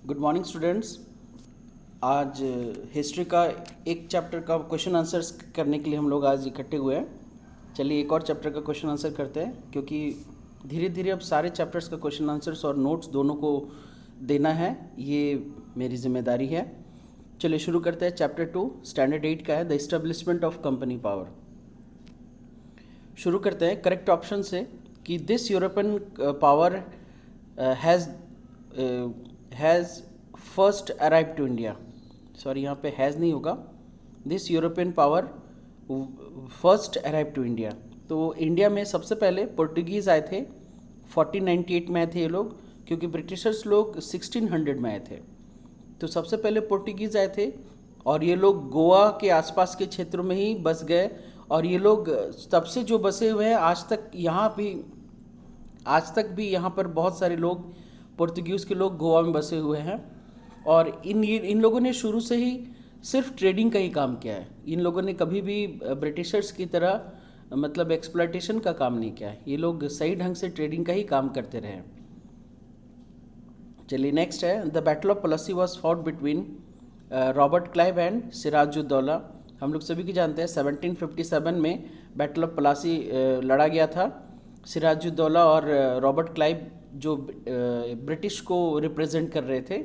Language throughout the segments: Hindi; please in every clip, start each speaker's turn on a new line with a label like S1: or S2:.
S1: Good morning students. आज हिस्ट्री का एक चैप्टर का क्वेश्चन आंसर्स करने के लिए हम लोग आज इकट्ठे हुए हैं। चलिए एक और चैप्टर का क्वेश्चन आंसर करते हैं, क्योंकि धीरे धीरे अब सारे चैप्टर्स का क्वेश्चन आंसर्स और नोट्स दोनों को देना है, ये मेरी जिम्मेदारी है। चलिए शुरू करते हैं। चैप्टर 2 स्टैंडर्ड 8 का है, the establishment of company power. शुरू करते हैं करेक्ट ऑप्शन से कि this European power has first arrive to India. Sorry, यहाँ पे हैज़ नहीं होगा, this European power first arrive to India. तो इंडिया में सबसे पहले पोर्टुगीज़ आए थे, 1498 में आए थे ये लोग, क्योंकि ब्रिटिशर्स लोग 1600 में आए थे। तो सबसे पहले पोर्टुगीज़ आए थे और ये लोग गोवा के आसपास के क्षेत्रों में ही बस गए, और ये लोग तब से जो बसे हुए हैं आज तक भी यहाँ पर बहुत सारे लोग पोर्तुगीज़ के लोग गोवा में बसे हुए हैं। और इन लोगों ने शुरू से ही सिर्फ ट्रेडिंग का ही काम किया है। इन लोगों ने कभी भी ब्रिटिशर्स की तरह मतलब एक्सप्लॉयटेशन का काम नहीं किया है। ये लोग सही ढंग से ट्रेडिंग का ही काम करते रहे। चलिए नेक्स्ट है, the battle of Plassey was fought between Robert Clive and Sirajuddaulah. हम लोग सभी की जानते हैं 1757 में बैटल ऑफ प्लासी लड़ा गया था। सिराजुद्दौला और रॉबर्ट क्लाइव जो ब्रिटिश को रिप्रेजेंट कर रहे थे,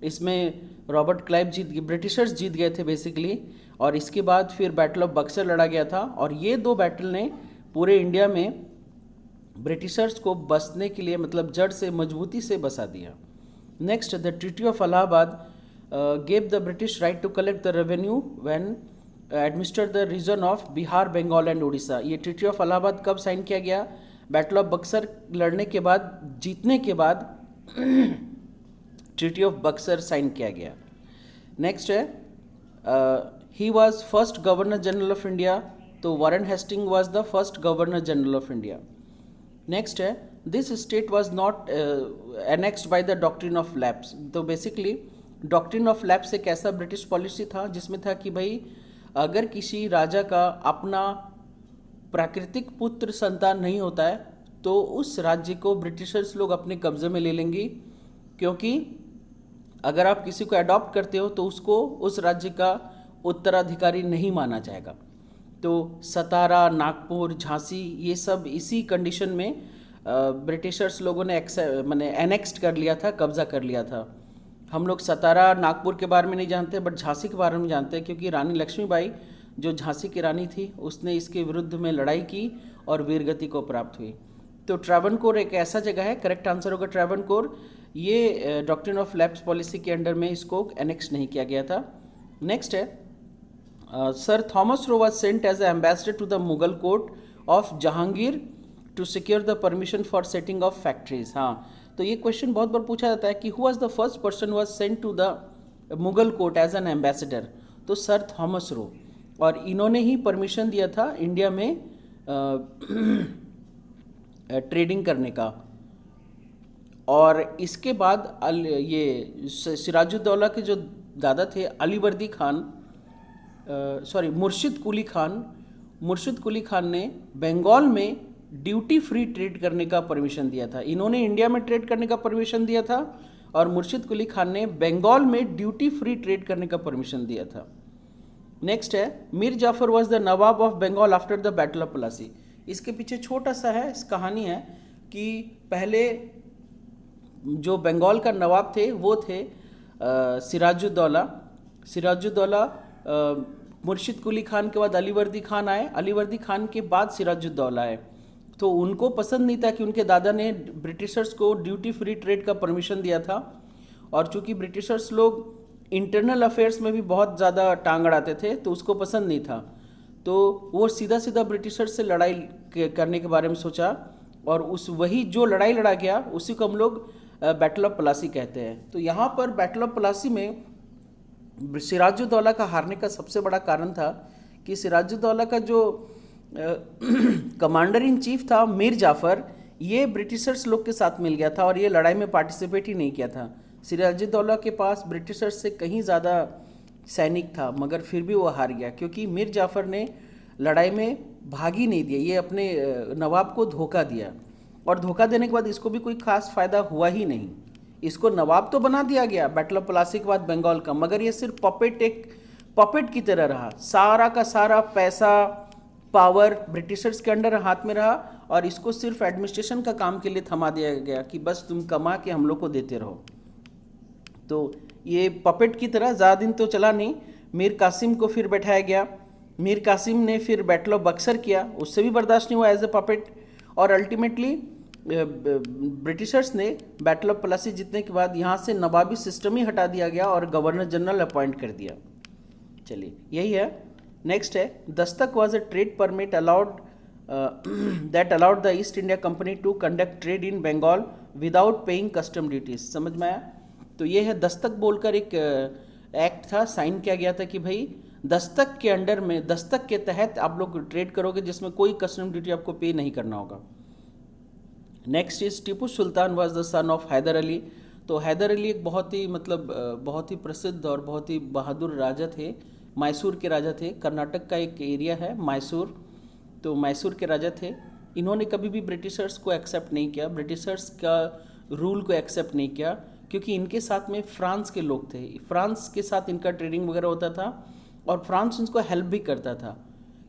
S1: इसमें रॉबर्ट क्लाइव ब्रिटिशर्स जीत गए थे बेसिकली। और इसके बाद फिर बैटल ऑफ बक्सर लड़ा गया था, और ये दो बैटल ने पूरे इंडिया में ब्रिटिशर्स को बसने के लिए मतलब जड़ से मजबूती से बसा दिया। Next, the treaty of Allahabad gave the British right to collect the revenue when administered the region of Bihar, Bengal and Orissa. ये ट्रीटी ऑफ इलाहाबाद कब साइन किया गया? बैटल ऑफ बक्सर लड़ने के बाद, जीतने के बाद ट्रीटी ऑफ बक्सर साइन किया गया। नेक्स्ट है, he was first governor general of India. तो Warren Hasting was the first governor general of India. Next है, this state was not annexed by the doctrine of lapse. तो बेसिकली डॉक्ट्रिन ऑफ लैप्स एक ऐसा ब्रिटिश पॉलिसी था जिसमें था कि भाई अगर किसी राजा का अपना प्राकृतिक पुत्र संतान नहीं होता है तो उस राज्य को ब्रिटिशर्स लोग अपने कब्जे में ले लेंगे, क्योंकि अगर आप किसी को अडॉप्ट करते हो तो उसको उस राज्य का उत्तराधिकारी नहीं माना जाएगा। तो सतारा, नागपुर, झांसी, ये सब इसी कंडीशन में ब्रिटिशर्स लोगों ने एनेक्स्ड कर लिया था, कब्जा कर लिया था। हम लोग सतारा, नागपुर के बारे में नहीं जानते, बट झांसी के बारे में जानते हैं, क्योंकि रानी लक्ष्मीबाई जो झांसी की रानी थी उसने इसके विरुद्ध में लड़ाई की और वीरगति को प्राप्त हुई। तो ट्रावनकोर एक ऐसा जगह है, करेक्ट आंसर होगा ट्रावनकोर। ये डॉक्ट्रिन ऑफ लैप्स पॉलिसी के अंडर में इसको एनेक्स नहीं किया गया था। नेक्स्ट है, sir Thomas Roe was sent as ambassador to the Mughal court of Jahangir to secure the permission for setting of factories. हाँ, तो ये क्वेश्चन बहुत बार पूछा जाता है कि who was the first person was sent to the Mughal court as an ambassador. तो सर थॉमस रो, और इन्होंने ही परमिशन दिया था इंडिया में ट्रेडिंग करने का। और इसके बाद ये सिराजुद्दौला के जो दादा थे अलीवर्दी खान, मुर्शिद कुली खान ने बंगाल में ड्यूटी फ्री ट्रेड करने का परमिशन दिया था। इन्होंने इंडिया में ट्रेड करने का परमिशन दिया था और मुर्शिद कुली खान ने बंगाल में ड्यूटी फ्री ट्रेड करने का परमिशन दिया था। नेक्स्ट है, Mir Jafar was the nawab of Bengal after the battle of Plassey. इसके पीछे छोटा सा है इस कहानी है कि पहले जो बंगाल का नवाब थे वो थे सिराजुद्दौला। मुर्शिद कुली खान के बाद अलीवर्दी खान आए, अलीवर्दी खान के बाद सिराजुद्दौला आए। तो उनको पसंद नहीं था कि उनके दादा ने ब्रिटिशर्स को ड्यूटी फ्री ट्रेड का परमिशन दिया था, और चूंकि ब्रिटिशर्स लोग इंटरनल अफेयर्स में भी बहुत ज़्यादा टांग अड़ाते थे तो उसको पसंद नहीं था। तो वो सीधा सीधा ब्रिटिशर्स से लड़ाई करने के बारे में सोचा, और वही जो लड़ाई लड़ा गया उसी को हम लोग बैटल ऑफ प्लासी कहते हैं। तो यहाँ पर बैटल ऑफ प्लासी में सिराजुद्दौला का हारने का सबसे बड़ा कारण था कि सिराजुद्दौला का जो कमांडर इन चीफ था मीर जाफर, ये ब्रिटिशर्स लोग के साथ मिल गया था और ये लड़ाई में पार्टिसिपेट ही नहीं किया था। सिराजुद्दौला के पास ब्रिटिशर्स से कहीं ज़्यादा सैनिक था, मगर फिर भी वो हार गया क्योंकि मीर जाफर ने लड़ाई में भाग ही नहीं दिया। ये अपने नवाब को धोखा दिया, और धोखा देने के बाद इसको भी कोई खास फ़ायदा हुआ ही नहीं। इसको नवाब तो बना दिया गया बैटल ऑफ प्लासी के बाद बंगाल का, मगर ये सिर्फ पपेट की तरह रहा। सारा का सारा पैसा पावर ब्रिटिशर्स के अंडर हाथ में रहा और इसको सिर्फ एडमिनिस्ट्रेशन का काम के लिए थमा दिया गया कि बस तुम कमा के हम लोग को देते रहो। तो ये पपेट की तरह ज़्यादा दिन तो चला नहीं। मीर कासिम को फिर बैठाया गया। मीर कासिम ने फिर बैटल ऑफ बक्सर किया, उससे भी बर्दाश्त नहीं हुआ एज ए पपेट। और अल्टीमेटली ब्रिटिशर्स ने बैटल ऑफ प्लासी जीतने के बाद यहाँ से नवाबी सिस्टम ही हटा दिया गया और गवर्नर जनरल अपॉइंट कर दिया। चलिए यही है। नेक्स्ट है dastak was a trade permit allowed that allowed the East India Company to conduct trade in Bengal without paying custom duties. समझ में आया? तो ये है दस्तक बोलकर एक एक्ट था, साइन किया गया था कि भाई दस्तक के अंडर में, दस्तक के तहत आप लोग ट्रेड करोगे जिसमें कोई कस्टम ड्यूटी आपको पे नहीं करना होगा। Next is Tipu Sultan was the son of Hyder Ali. तो हैदर अली एक बहुत ही प्रसिद्ध और बहुत ही बहादुर राजा थे, मैसूर के राजा थे। कर्नाटक का एक एरिया है मैसूर, तो मैसूर के राजा थे। इन्होंने कभी भी ब्रिटिशर्स को एक्सेप्ट नहीं किया, ब्रिटिशर्स का रूल को एक्सेप्ट नहीं किया, क्योंकि इनके साथ में फ्रांस के लोग थे। फ्रांस के साथ इनका ट्रेडिंग वगैरह होता था और फ्रांस इनको हेल्प भी करता था,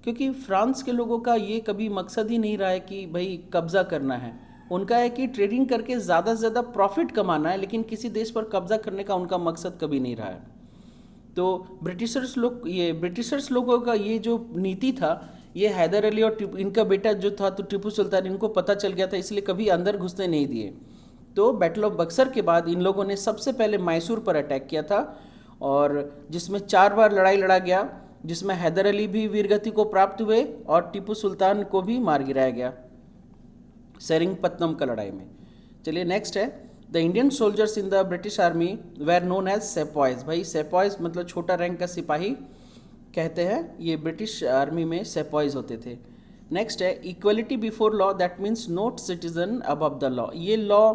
S1: क्योंकि फ्रांस के लोगों का ये कभी मकसद ही नहीं रहा है कि भाई कब्ज़ा करना है। उनका है कि ट्रेडिंग करके ज़्यादा से ज़्यादा प्रॉफिट कमाना है, लेकिन किसी देश पर कब्ज़ा करने का उनका मकसद कभी नहीं रहा है। तो ब्रिटिशर्स लोगों का ये जो नीति था, ये हैदर अली और इनका बेटा जो था तो टीपू सुल्तान, इनको पता चल गया था, इसलिए कभी अंदर घुसने नहीं दिए। तो बैटल ऑफ बक्सर के बाद इन लोगों ने सबसे पहले मैसूर पर अटैक किया था, और जिसमें 4 बार लड़ाई लड़ा गया, जिसमें हैदर अली भी वीरगति को प्राप्त हुए और टीपू सुल्तान को भी मार गिराया गया सेरिंगपत्तनम का लड़ाई में। चलिए नेक्स्ट है the Indian soldiers in the British army were known as sepoys. भाई सेपॉयज मतलब छोटा रैंक का सिपाही कहते हैं, ये ब्रिटिश आर्मी में सेपॉयज होते थे। नेक्स्ट है equality before law, that means no citizen above the law. ये लॉ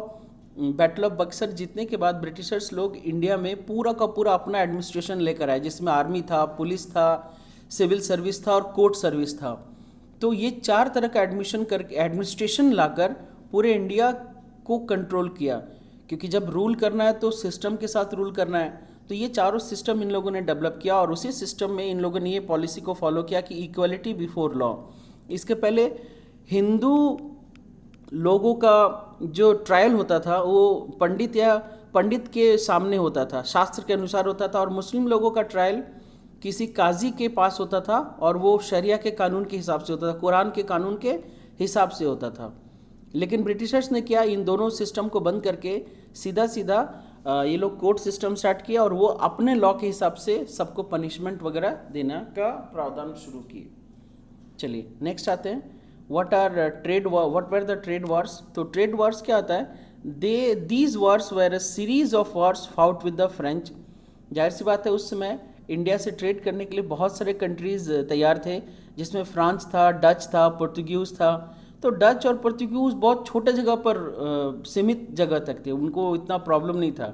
S1: बैटल ऑफ बक्सर जीतने के बाद ब्रिटिशर्स लोग इंडिया में पूरा का पूरा अपना एडमिनिस्ट्रेशन लेकर आए, जिसमें आर्मी था, पुलिस था, सिविल सर्विस था और कोर्ट सर्विस था। तो ये 4 तरह का एडमिनिस्ट्रेशन लाकर पूरे इंडिया को कंट्रोल किया, क्योंकि जब रूल करना है तो सिस्टम के साथ रूल करना है। तो ये चारों सिस्टम इन लोगों ने डेवलप किया और उसी सिस्टम में इन लोगों ने ये पॉलिसी को फॉलो किया कि इक्वलिटी बिफोर लॉ। इसके पहले हिंदू लोगों का जो ट्रायल होता था वो पंडित के सामने होता था, शास्त्र के अनुसार होता था, और मुस्लिम लोगों का ट्रायल किसी काजी के पास होता था और वो शरिया के कानून के हिसाब से होता था, कुरान के कानून के हिसाब से होता था। लेकिन ब्रिटिशर्स ने क्या, इन दोनों सिस्टम को बंद करके सीधा ये लोग कोर्ट सिस्टम स्टार्ट किया और वो अपने लॉ के हिसाब से सबको पनिशमेंट वगैरह देना का प्रावधान शुरू किए। चलिए नेक्स्ट आते हैं, what were the trade Wars. तो ट्रेड वॉर्स क्या होता है, these Wars were a series of Wars fought with the French. जाहिर सी बात है उस समय इंडिया से ट्रेड करने के लिए बहुत सारे कंट्रीज़ तैयार थे, जिसमें फ्रांस था, डच था, पुर्तगीज़ था। तो डच और पुर्तगीज़ बहुत छोटे जगह पर सीमित जगह तक थे, उनको इतना प्रॉब्लम नहीं था।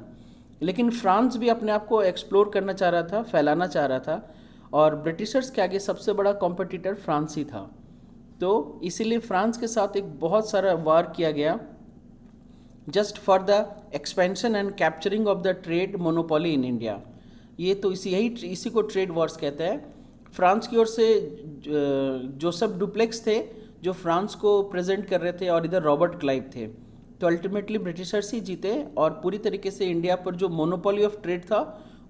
S1: लेकिन फ्रांस भी अपने आप को एक्सप्लोर करना चाह रहा था, फैलाना चाह रहा था, और ब्रिटिशर्स के आगे सबसे बड़ा कॉम्पिटिटर फ्रांस ही था। तो इसीलिए फ्रांस के साथ एक बहुत सारा वार किया गया, just for the expansion and capturing of the trade monopoly in India. ये तो इसी को ट्रेड वॉर्स कहते हैं। फ्रांस की ओर से जोसेफ डुप्लेक्स थे जो फ्रांस को प्रेजेंट कर रहे थे, और इधर रॉबर्ट क्लाइव थे। तो अल्टीमेटली ब्रिटिशर्स ही जीते और पूरी तरीके से इंडिया पर जो मोनोपोली ऑफ ट्रेड था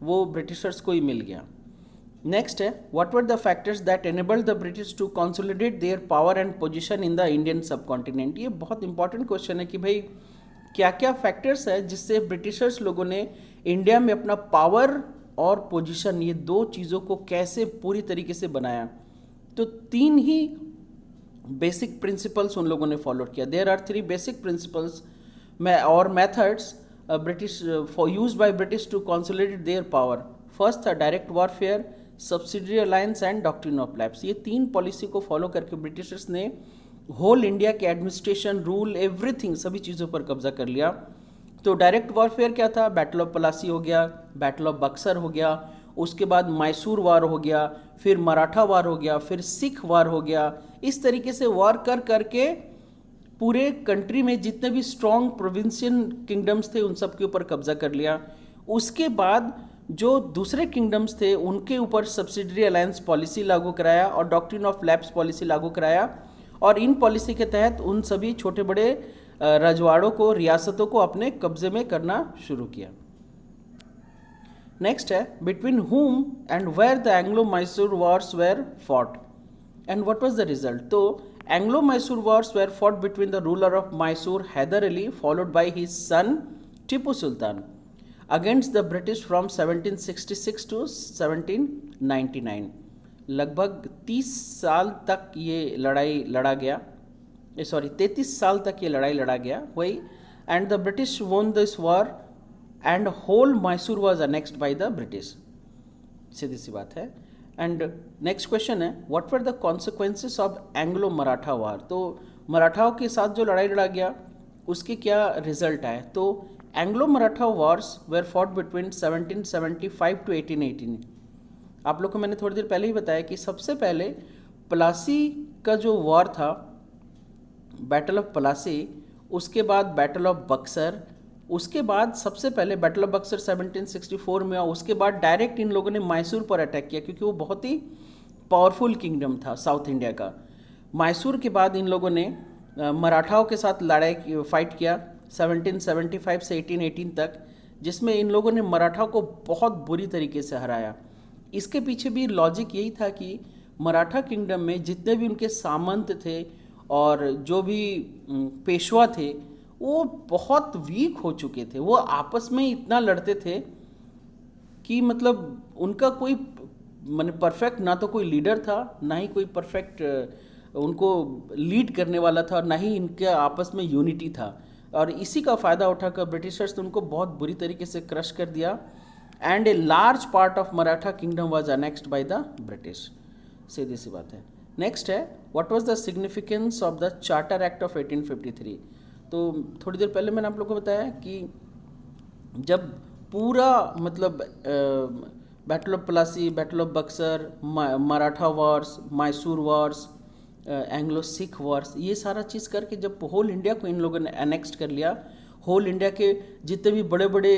S1: वो ब्रिटिशर्स को ही मिल गया। नेक्स्ट है, what were the factors that enabled the British to consolidate their power and position in the Indian subcontinent. ये बहुत इंपॉर्टेंट क्वेश्चन है कि भाई क्या क्या फैक्टर्स है जिससे ब्रिटिशर्स लोगों ने इंडिया में अपना पावर और पोजीशन, ये 2 चीज़ों को कैसे पूरी तरीके से बनाया। तो 3 ही बेसिक प्रिंसिपल्स उन लोगों ने फॉलो किया। देयर आर 3 बेसिक प्रिंसिपल्स और methods used by British to consolidate their power. First था direct warfare, subsidiary alliance and doctrine of lapse. ये 3 पॉलिसी को फॉलो करके ब्रिटिशर्स ने होल इंडिया के एडमिनिस्ट्रेशन, रूल, एवरीथिंग, सभी चीज़ों पर कब्जा कर लिया। तो डायरेक्ट वॉरफेयर क्या था, बैटल ऑफ प्लासी हो गया, बैटल ऑफ बक्सर हो गया, उसके बाद मैसूर वार हो गया, फिर मराठा वार हो गया, फिर सिख वार हो गया। इस तरीके से वार करके पूरे कंट्री में जितने भी स्ट्रॉन्ग प्रोविंशियल किंगडम्स थे उन सब के ऊपर कब्जा कर लिया। उसके बाद जो दूसरे किंगडम्स थे उनके ऊपर सब्सिडरी अलायंस पॉलिसी लागू कराया और डॉक्ट्रिन ऑफ लैप्स पॉलिसी लागू कराया, और इन पॉलिसी के तहत उन सभी छोटे बड़े रजवाड़ों को, रियासतों को अपने कब्जे में करना शुरू किया। नेक्स्ट है between whom and where the Anglo Mysore wars were fought and what was the result. तो Anglo Mysore wars were fought between the ruler of Mysore Hyder Ali followed by his son Tipu Sultan against the British from 1766 to 1799। लगभग 30 साल तक ये लड़ाई लड़ा गया, 33 साल तक ये लड़ाई लड़ा गया वही, and the British won this war and whole Mysore was annexed by the British. सीधी सी बात है। एंड नेक्स्ट क्वेश्चन है what were the consequences of Anglo Maratha war. तो मराठाओं के साथ जो लड़ाई लड़ा गया उसके क्या रिजल्ट आए। तो Anglo Maratha wars were fought between 1775 to 1818। आप लोग को मैंने थोड़ी देर पहले ही बताया कि सबसे पहले प्लासी का जो वॉर था, बैटल ऑफ प्लासी, उसके बाद बैटल ऑफ बक्सर, उसके बाद सबसे पहले बैटल ऑफ बक्सर 1764 में, उसके बाद डायरेक्ट इन लोगों ने मैसूर पर अटैक किया क्योंकि वो बहुत ही पावरफुल किंगडम था साउथ इंडिया का। मैसूर के बाद इन लोगों ने मराठाओं के साथ लड़ाई फाइट किया 1775 से 1818 तक, जिसमें इन लोगों ने मराठाओं को बहुत बुरी तरीके से हराया। इसके पीछे भी लॉजिक यही था कि मराठा किंगडम में जितने भी उनके सामंत थे और जो भी पेशवा थे वो बहुत वीक हो चुके थे। वो आपस में इतना लड़ते थे कि मतलब उनका कोई माने परफेक्ट ना तो कोई लीडर था, ना ही कोई परफेक्ट उनको लीड करने वाला था, ना ही इनके आपस में यूनिटी था। और इसी का फ़ायदा उठाकर ब्रिटिशर्स ने उनको बहुत बुरी तरीके से क्रश कर दिया and a large part of Maratha kingdom was annexed by the British. सीधी सी बात है। नेक्स्ट है what was the significance of the charter act of 1853। तो थोड़ी देर पहले मैंने आप लोगों को बताया कि जब पूरा मतलब battle of Plassey, battle of Buxar, Maratha Wars, Mysore Wars, Anglo Sikh Wars, ये सारा चीज़ करके जब होल इंडिया को इन लोगों ने अनेक्स्ट कर लिया, होल इंडिया के जितने भी बड़े बड़े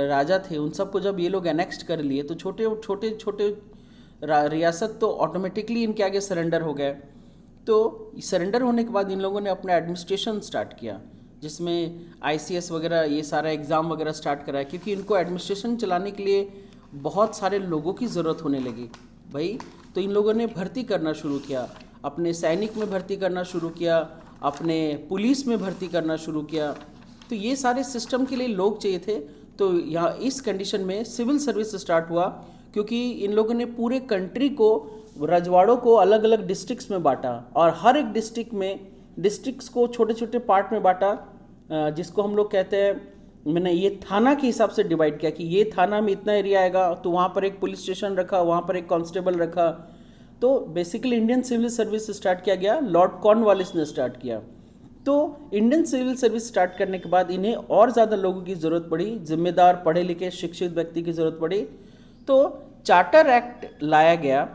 S1: राजा थे उन सबको जब ये लोग अनेक्स्ट कर लिए तो छोटे छोटे छोटे रियासत तो ऑटोमेटिकली इनके आगे सरेंडर हो गए। तो सरेंडर होने के बाद इन लोगों ने अपना एडमिनिस्ट्रेशन स्टार्ट किया, जिसमें ICS वगैरह ये सारा एग्ज़ाम वगैरह स्टार्ट कराया, क्योंकि इनको एडमिनिस्ट्रेशन चलाने के लिए बहुत सारे लोगों की ज़रूरत होने लगी भाई। तो इन लोगों ने भर्ती करना शुरू किया, अपने सैनिक में भर्ती करना शुरू किया, अपने पुलिस में भर्ती करना शुरू किया। तो ये सारे सिस्टम के लिए लोग चाहिए थे। तो यहाँ इस कंडीशन में सिविल सर्विस स्टार्ट हुआ, क्योंकि इन लोगों ने पूरे कंट्री को, रजवाड़ों को अलग अलग डिस्ट्रिक्ट्स में बांटा और हर एक डिस्ट्रिक्ट्स को छोटे छोटे पार्ट में बांटा, जिसको हम लोग कहते हैं, मैंने ये थाना के हिसाब से डिवाइड किया कि ये थाना में इतना एरिया आएगा, तो वहाँ पर एक पुलिस स्टेशन रखा, वहाँ पर एक कांस्टेबल रखा। तो basically Indian civil service start किया गया, लॉर्ड कॉर्नवालिस ने स्टार्ट किया। तो इंडियन सिविल सर्विस स्टार्ट करने के बाद इन्हें और ज़्यादा लोगों की ज़रूरत पड़ी, जिम्मेदार, पढ़े लिखे, शिक्षित व्यक्ति की ज़रूरत पड़ी। तो चार्टर एक्ट लाया गया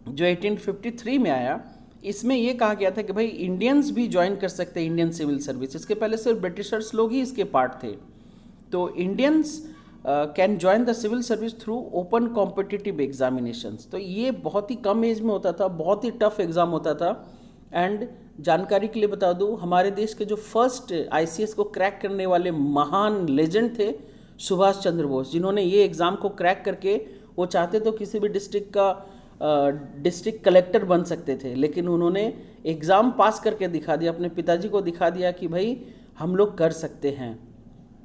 S1: जो 1853 में आया। इसमें यह कहा गया था कि भाई इंडियंस भी ज्वाइन कर सकते हैं इंडियन सिविल सर्विस। इसके पहले सिर्फ ब्रिटिशर्स लोग ही इसके पार्ट थे। तो Indians can join the civil service through open competitive examinations. तो ये बहुत ही कम एज में होता था, बहुत ही टफ एग्ज़ाम होता था। एंड जानकारी के लिए बता दूं, हमारे देश के जो फर्स्ट ICS को क्रैक करने वाले महान लेजेंड थे सुभाष चंद्र बोस, जिन्होंने ये एग्ज़ाम को क्रैक करके, वो चाहते तो किसी भी डिस्ट्रिक्ट का डिस्ट्रिक्ट कलेक्टर बन सकते थे, लेकिन उन्होंने एग्ज़ाम पास करके दिखा दिया, अपने पिताजी को दिखा दिया कि भाई हम लोग कर सकते हैं।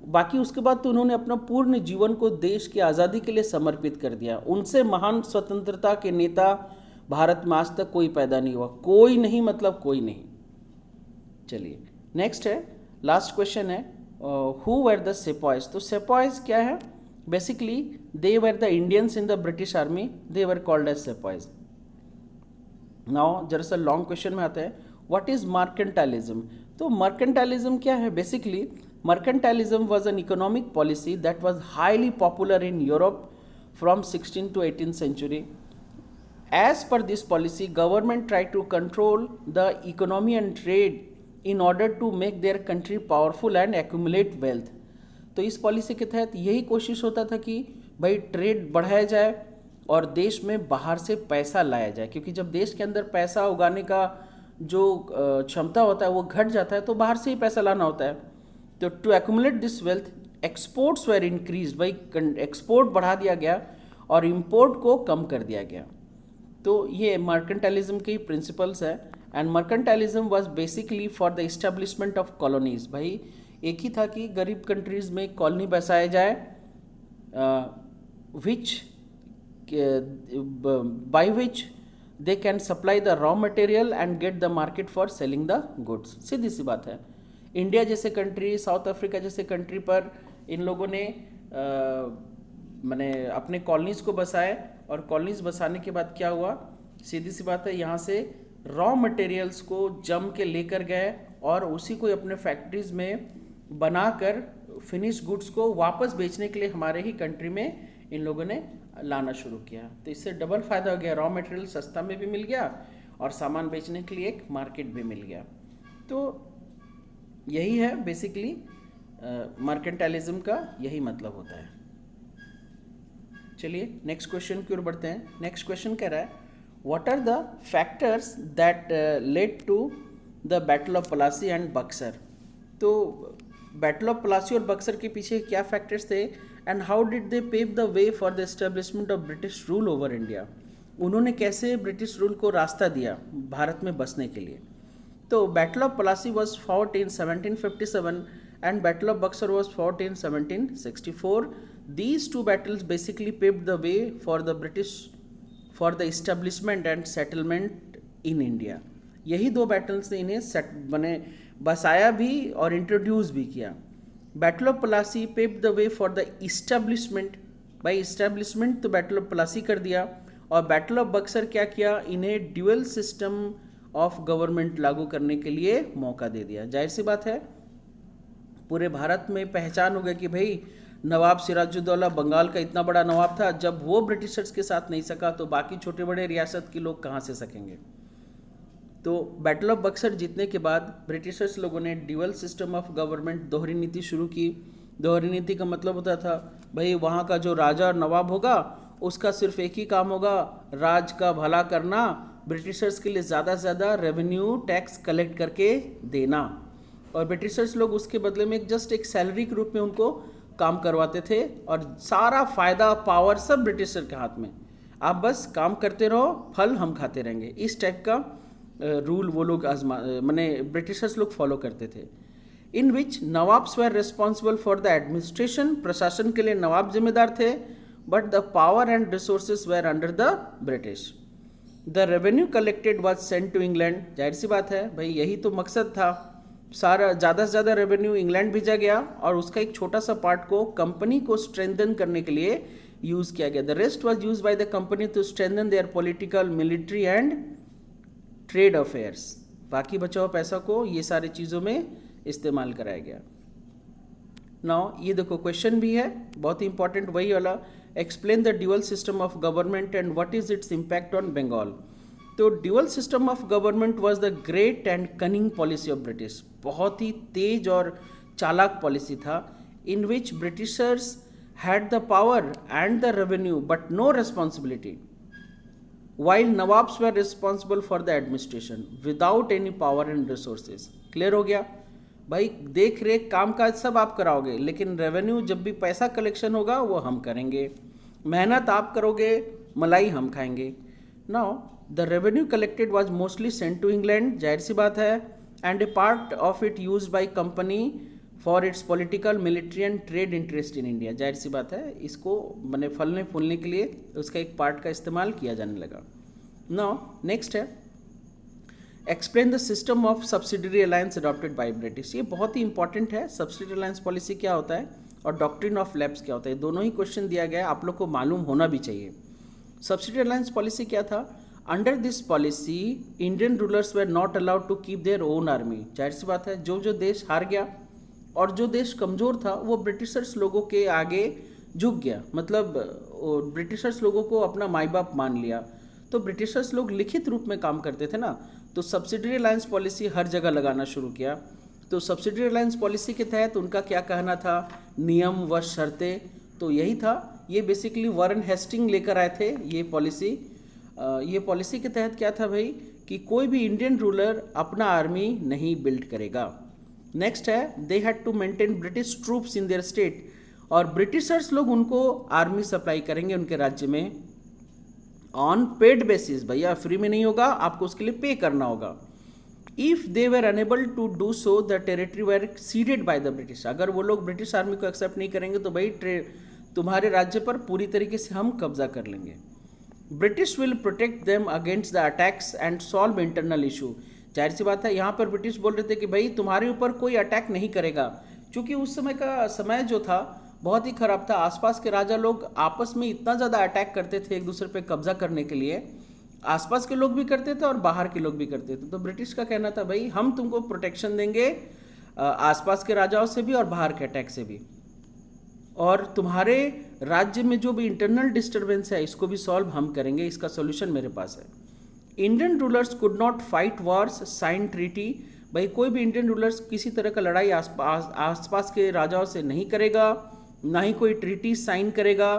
S1: बाकी उसके बाद तो उन्होंने अपना पूर्ण जीवन को देश की आज़ादी के लिए समर्पित कर दिया। उनसे महान स्वतंत्रता के नेता भारत में आज तक कोई पैदा नहीं हुआ, कोई नहीं, मतलब कोई नहीं। चलिए नेक्स्ट है, लास्ट क्वेश्चन है, हु वर द सेपॉयज। तो सेपॉयज क्या है? Basically they were the Indians in the British army, they were called as sepoys. Now जरा सा लॉन्ग क्वेश्चन में आते हैं, व्हाट इज मर्केंटाइलिज्म। तो मर्केंटाइलिज्म क्या है? Basically mercantilism was an economic policy that was highly popular in Europe from 16th to 18th century. As per this policy, government tried to control the economy and trade in order to make their country powerful and accumulate wealth. तो इस पॉलिसी के तहत यही कोशिश होता था कि भाई ट्रेड बढ़ाया जाए और देश में बाहर से पैसा लाया जाए, क्योंकि जब देश के अंदर पैसा उगाने का जो क्षमता होता है वो घट जाता है तो बाहर से ही पैसा लाना होता है। तो to accumulate this wealth exports were increase, भाई एक्सपोर्ट बढ़ा दिया गया और इम्पोर्ट को कम कर दिया गया। तो ये मर्केंटाइलिज्म के प्रिंसिपल्स है। And mercantilism was basically for the establishment of colonies. भाई एक ही था कि गरीब कंट्रीज़ में कॉलोनी बसाया जाए, which by which they can supply the raw material and get the market for selling the goods. सीधी सी बात है। इंडिया जैसे कंट्री, साउथ अफ्रीका जैसे कंट्री पर इन लोगों ने मैंने अपने कॉलोनीज़ को बसाए, और कॉलोनीज़ बसाने के बाद क्या हुआ, सीधी सी बात है, यहाँ से रॉ मटेरियल्स को जम के लेकर गए और उसी को अपने फैक्ट्रीज़ में बनाकर फिनिश गुड्स को वापस बेचने के लिए हमारे ही कंट्री में इन लोगों ने लाना शुरू किया। तो इससे डबल फ़ायदा हो गया, रॉ मटेरियल सस्ता में भी मिल गया और सामान बेचने के लिए एक मार्केट भी मिल गया। तो यही है बेसिकली मर्केंटाइलिज्म का यही मतलब होता है। चलिए नेक्स्ट क्वेश्चन की ओर बढ़ते हैं। नेक्स्ट क्वेश्चन कह रहा है, what are the factors that led to the battle of Plassey and Buxar. तो बैटल ऑफ प्लासी और बक्सर के पीछे क्या फैक्टर्स थे and how did they pave the way for the establishment of British rule over India. उन्होंने कैसे ब्रिटिश रूल को रास्ता दिया भारत में बसने के लिए। तो battle of Plassey was fought in 1757 and Battle of Buxar was fought in 1764. These two battles basically paved the way for the British for the establishment and settlement in India. यही दो battles ने इन्हें बसाया भी और इंट्रोड्यूस भी किया। Battle of Plassey paved the way for the establishment, by establishment तो बैटल ऑफ प्लासी कर दिया, और बैटल ऑफ बक्सर क्या किया, इन्हें ड्यूअल सिस्टम ऑफ गवर्नमेंट लागू करने के लिए मौका दे दिया। जाहिर सी बात है, पूरे भारत में पहचान हो गया कि भाई नवाब सिराजुद्दौला बंगाल का इतना बड़ा नवाब था, जब वो ब्रिटिशर्स के साथ नहीं सका तो बाकी छोटे बड़े रियासत के लोग कहाँ से सकेंगे। तो बैटल ऑफ बक्सर जीतने के बाद ब्रिटिशर्स लोगों ने ड्यूअल सिस्टम ऑफ गवर्नमेंट, दोहरी नीति शुरू की। दोहरी नीति का मतलब होता था भाई वहाँ का जो राजा और नवाब होगा उसका सिर्फ एक ही काम होगा, राज का भला करना, ब्रिटिशर्स के लिए ज़्यादा से ज़्यादा रेवेन्यू टैक्स कलेक्ट करके देना, और ब्रिटिशर्स लोग उसके बदले में जस्ट एक सैलरी के रूप में उनको काम करवाते थे, और सारा फ़ायदा पावर सब ब्रिटिशर के हाथ में, आप बस काम करते रहो, फल हम खाते रहेंगे। इस टाइप का रूल वो लोग माने ब्रिटिशर्स लोग फॉलो करते थे। In which nawabs were responsible for the administration, प्रशासन के लिए नवाब जिम्मेदार थे, but the power and resources were under the British. The revenue collected was sent to England. जाहिर सी बात है भाई, यही तो मकसद था, सारा ज़्यादा से ज़्यादा रेवेन्यू इंग्लैंड भेजा गया और उसका एक छोटा सा पार्ट को कंपनी को स्ट्रेंथन करने के लिए यूज़ किया गया। The rest was use by the company to strengthen their political, military and trade affairs. बाकी बचा हुआ पैसा को ये सारी चीज़ों में इस्तेमाल कराया गया। नाउ ये देखो क्वेश्चन भी है बहुत ही इंपॉर्टेंट, वही वाला, explain the dual system of government and what is its impact on Bengal. तो dual system of government was the great and cunning policy of British. बहुत ही तेज और चालाक पॉलिसी था, in which Britishers had the power and the revenue but no responsibility, while nawabs were responsible for the administration without any power and resources। Clear हो गया भाई, देख रेख काम काज सब आप कराओगे, लेकिन रेवेन्यू जब भी पैसा कलेक्शन होगा वो हम करेंगे, मेहनत आप करोगे, मलाई हम खाएंगे। Now the revenue collected was mostly sent to England, जाहिर सी बात है, and a part of it use by company for its political, military and trade interest in India. जाहिर सी बात है, इसको मैंने फलने फूलने के लिए उसका एक पार्ट का इस्तेमाल किया जाने लगा। नाउ नेक्स्ट है, explain the system of subsidiary alliance adopted by British. ये बहुत ही इंपॉर्टेंट है, सब्सिडरी अलायंस पॉलिसी क्या होता है और डॉक्ट्रिन ऑफ लैप्स क्या होता है, दोनों ही क्वेश्चन दिया गया है, आप लोग को मालूम होना भी चाहिए। सब्सिडरी अलायंस पॉलिसी क्या था, under this policy Indian rulers were not allowed to keep their own army. जाहिर सी बात है, जो जो देश हार गया और जो देश कमज़ोर था वो ब्रिटिशर्स लोगों के आगे झुक गया, मतलब ब्रिटिशर्स लोगों को अपना माई बाप मान लिया। तो ब्रिटिशर्स लोग लिखित रूप में काम करते थे ना, तो सब्सिडरी अलायंस पॉलिसी हर जगह लगाना शुरू किया। तो सब्सिडरी अलायंस पॉलिसी के तहत उनका क्या कहना था, नियम व शर्तें, तो यही था। ये बेसिकली वारन हेस्टिंग लेकर आए थे ये पॉलिसी। ये पॉलिसी के तहत क्या था भाई कि कोई भी इंडियन रूलर अपना आर्मी नहीं बिल्ड करेगा। नेक्स्ट है, they had to maintain British troops in their state, और ब्रिटिशर्स लोग उनको आर्मी सप्लाई करेंगे उनके राज्य में ऑन पेड बेसिस। भैया फ्री में नहीं होगा, आपको उसके लिए पे करना होगा। If they were unable to do so the territory were ceded by the British. अगर वो लोग ब्रिटिश आर्मी को एक्सेप्ट नहीं करेंगे तो भाई तुम्हारे राज्य पर पूरी तरीके से हम कब्जा कर लेंगे। British will protect them against the attacks and solve internal issue. जाहिर सी बात है, यहाँ पर ब्रिटिश बोल रहे थे कि भाई तुम्हारे ऊपर कोई अटैक नहीं करेगा, क्योंकि उस समय का समय जो था बहुत ही खराब था। आसपास के राजा लोग आपस में इतना ज़्यादा अटैक करते थे एक दूसरे पे कब्जा करने के लिए, आसपास के लोग भी करते थे और बाहर के लोग भी करते थे। तो ब्रिटिश का कहना था भाई हम तुमको प्रोटेक्शन देंगे आसपास के राजाओं से भी और बाहर के अटैक से भी, और तुम्हारे राज्य में जो भी इंटरनल डिस्टर्बेंस है इसको भी सॉल्व हम करेंगे, इसका सोल्यूशन मेरे पास है। Indian rulers could not fight wars, sign treaty. भाई कोई भी इंडियन रूलर्स किसी तरह का लड़ाई आसपास के राजाओं से नहीं करेगा, ना ही कोई ट्रीटी साइन करेगा,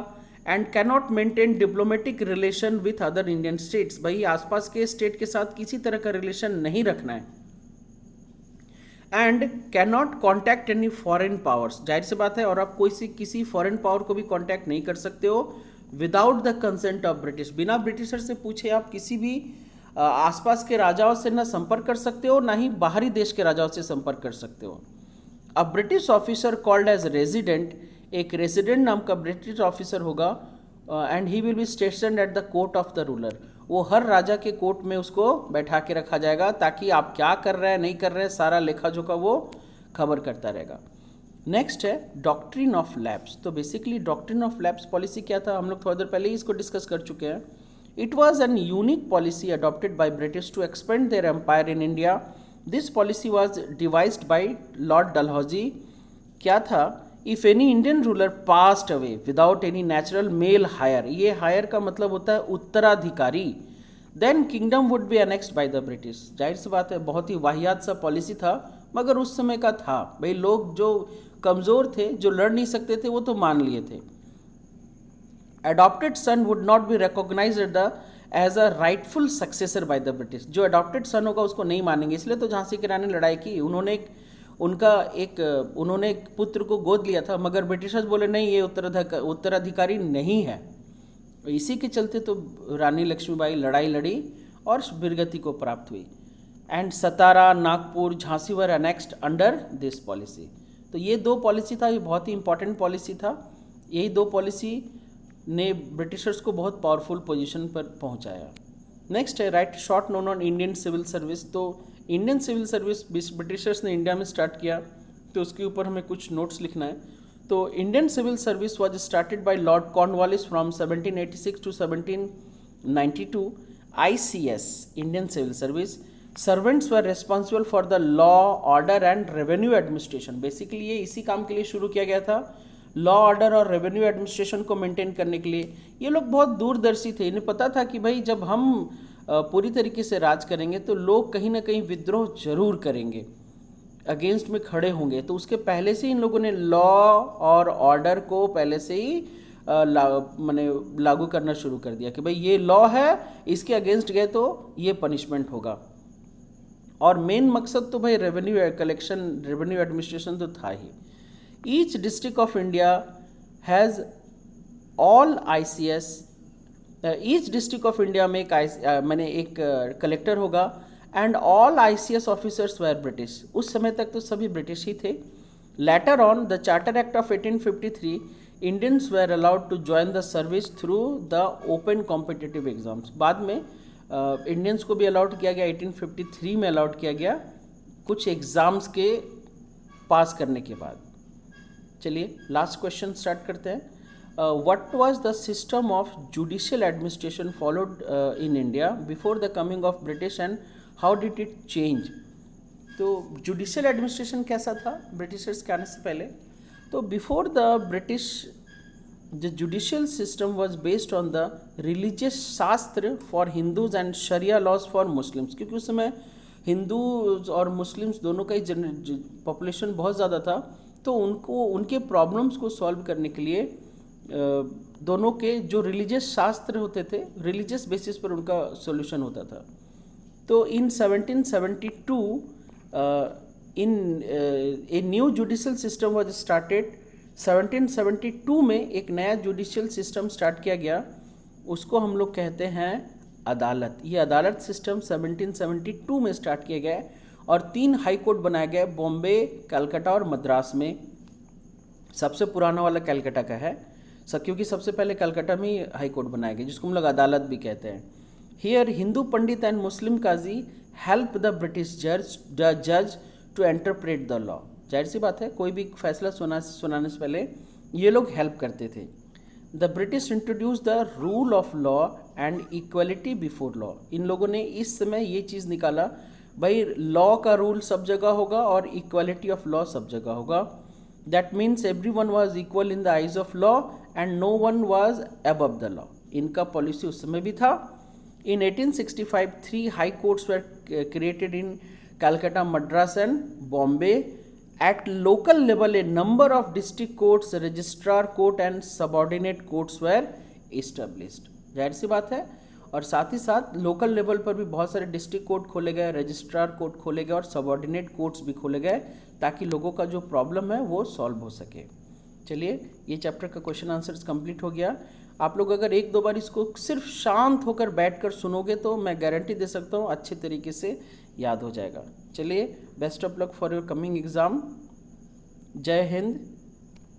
S1: and cannot maintain diplomatic relation with other Indian states. भाई आसपास के स्टेट के साथ किसी तरह का रिलेशन नहीं रखना है। And cannot contact any foreign powers. जाहिर सी बात है, और आप कोई सी किसी फॉरेन पावर को भी कॉन्टैक्ट नहीं कर सकते हो without the consent of British. बिना ब्रिटिशर से पूछे आप किसी भी आसपास के राजाओं से ना संपर्क कर सकते हो, ना ही बाहरी देश के राजाओं से संपर्क कर सकते हो। A British officer called as resident, एक रेजिडेंट नाम का ब्रिटिश ऑफिसर होगा, and he will be stationed at the court of the ruler. वो हर राजा के कोर्ट में उसको बैठा के रखा जाएगा ताकि आप क्या कर रहे हैं नहीं कर रहे हैं सारा लेखा जोखा वो खबर करता रहेगा। नेक्स्ट है डॉक्ट्रिन ऑफ लैप्स। तो basically doctrine of lapse policy क्या था, हम लोग थोड़ी देर पहले ही इसको डिस्कस कर चुके हैं। It was an unique policy adopted by British to expand their empire in India. This policy was devised by lord Dalhousie. क्या था, if any Indian ruler passed away without any natural male heir, ये हायर का मतलब होता है उत्तराधिकारी, then kingdom would be annexed by the British. जाहिर सी बात है, बहुत ही वाहियात सा पॉलिसी था, मगर उस समय का था। भाई लोग जो कमज़ोर थे, जो लड़ नहीं सकते थे, वो तो मान लिए थे। Adopted son would not be recognised as a rightful successor by the British. जो अडॉप्टेड सन होगा उसको नहीं मानेंगे, इसलिए तो झांसी की रानी लड़ाई की। उन्होंने एक पुत्र को गोद लिया था, मगर ब्रिटिशर्स बोले नहीं ये उत्तराधिकारी नहीं है। इसी के चलते तो रानी लक्ष्मीबाई लड़ाई लड़ी और वीरगति को प्राप्त हुई। And Satara, Nagpur, Jhansi were annexed under this policy. तो ये दो पॉलिसी था, ये बहुत ही इंपॉर्टेंट पॉलिसी था। यही दो पॉलिसी ने ब्रिटिशर्स को बहुत पावरफुल पोजीशन पर पहुंचाया। नेक्स्ट है write short note on Indian civil service. तो इंडियन सिविल सर्विस ब्रिटिशर्स ने इंडिया में स्टार्ट किया, तो उसके ऊपर हमें कुछ नोट्स लिखना है। तो Indian civil service was started by lord Cornwallis from 1786 to 1792। ICS Indian civil service servants were responsible for the law, order and revenue administration. Basically ये इसी काम के लिए शुरू किया गया था, लॉ, ऑर्डर और रेवेन्यू एडमिनिस्ट्रेशन को मेंटेन करने के लिए। ये लोग बहुत दूरदर्शी थे, इन्हें पता था कि भाई जब हम पूरी तरीके से राज करेंगे तो लोग कहीं ना कहीं विद्रोह जरूर करेंगे, अगेंस्ट में खड़े होंगे। तो उसके पहले से इन लोगों ने लॉ और ऑर्डर को पहले से ही लागू करना शुरू कर दिया कि भाई ये लॉ है, इसके अगेंस्ट गए तो ये पनिशमेंट होगा। और मेन मकसद तो भाई रेवेन्यू कलेक्शन, रेवेन्यू एडमिनिस्ट्रेशन तो था ही। Each district of India has all ICS, each district of India में एक कलेक्टर होगा, and all ICS officers were British. उस समय तक तो सभी ब्रिटिश ही थे। Later on the charter act of 1853 Indians were allowed to join the service through the open competitive exams. बाद में इंडियंस को भी अलाउड किया गया, 1853 में अलाउड किया गया कुछ एग्ज़ाम्स के पास करने के बाद। चलिए लास्ट क्वेश्चन स्टार्ट करते हैं। What was the system of judicial administration followed in India before the coming of British and how did it change? तो जुडिशियल एडमिनिस्ट्रेशन कैसा था ब्रिटिशर्स के आने से पहले? तो before the British The judicial system was based on the religious शास्त्र for Hindus and Sharia laws for Muslims, क्योंकि उस समय हिंदू और मुस्लिम्स दोनों का ही पॉपुलेशन बहुत ज़्यादा था, तो उनको उनके प्रॉब्लम्स को सॉल्व करने के लिए दोनों के जो रिलीजियस शास्त्र होते थे, रिलीजियस बेसिस पर उनका सॉल्यूशन होता था. तो in 1772 in a new judicial system was started. 1772 में एक नया जुडिशियल सिस्टम स्टार्ट किया गया, उसको हम लोग कहते हैं अदालत. ये अदालत सिस्टम 1772 में स्टार्ट किया गया है और 3 हाई कोर्ट बनाए गए, बॉम्बे, कलकत्ता और मद्रास में. सबसे पुराना वाला कलकत्ता का है, क्योंकि सबसे पहले कलकत्ता में ही हाई कोर्ट बनाया गया, जिसको हम लोग अदालत भी कहते हैं. Here Hindu pandit and Muslim qazi help the British जज टू इंटरप्रेट द लॉ. जाहिर सी बात है, कोई भी फैसला सुनाने से पहले ये लोग हेल्प करते थे. The British introduce the rule of law and equality before law. इन लोगों ने इस समय ये चीज़ निकाला, भाई लॉ का रूल सब जगह होगा और इक्वलिटी ऑफ लॉ सब जगह होगा. That means everyone was equal in the eyes of law and no one was above the law. इनका पॉलिसी उस समय भी था. In 1865 3 high courts were created in Calcutta, Madras and Bombay. At local level, a number of district courts, registrar court and subordinate courts were established. जाहिर सी बात है. और साथ ही साथ लोकल लेवल पर भी बहुत सारे डिस्ट्रिक्ट कोर्ट खोले गए, रजिस्ट्रार कोर्ट खोले गए और सबऑर्डिनेट कोर्ट्स भी खोले गए, ताकि लोगों का जो प्रॉब्लम है वो सॉल्व हो सके. चलिए, ये चैप्टर का क्वेश्चन आंसर्स कंप्लीट हो गया. आप लोग अगर 1-2 बार इसको सिर्फ शांत होकर बैठकर सुनोगे तो मैं गारंटी दे सकता हूँ अच्छे तरीके से याद हो जाएगा. चलिए, best of luck for your coming exam. जय हिंद.